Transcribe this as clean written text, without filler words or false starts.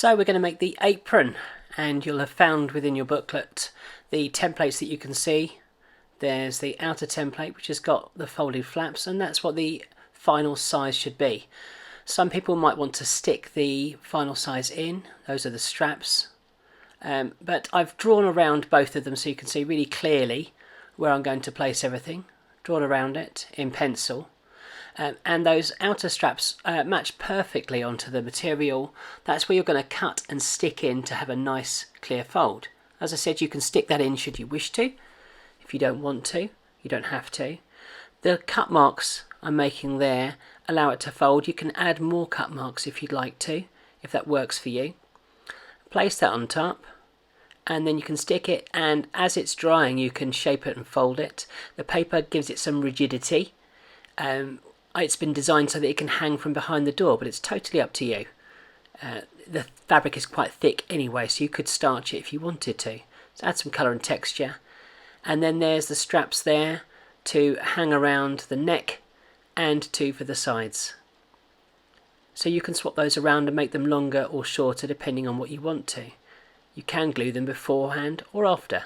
So we're going to make the apron, and you'll have found within your booklet the templates that you can see. There's the outer template, which has got the folded flaps, and that's what the final size should be. Some people might want to stick the final size in. Those are the straps, but I've drawn around both of them so you can see really clearly where I'm going to place everything. Drawn around it in pencil. And those outer straps match perfectly onto the material. That's where you're going to cut and stick in to have a nice clear fold. As I said, you can stick that in should you wish to. If you don't want to, you don't have to. The cut marks I'm making there allow it to fold. You can add more cut marks if you'd like to, if that works for you. Place that on top, and then you can stick it, and as it's drying you can shape it and fold it. The paper gives it some rigidity. It's been designed so that it can hang from behind the door, but it's totally up to you. The fabric is quite thick anyway, so you could starch it if you wanted to. So add some colour and texture. And then there's the straps there to hang around the neck and two for the sides. So you can swap those around and make them longer or shorter depending on what you want to. You can glue them beforehand or after.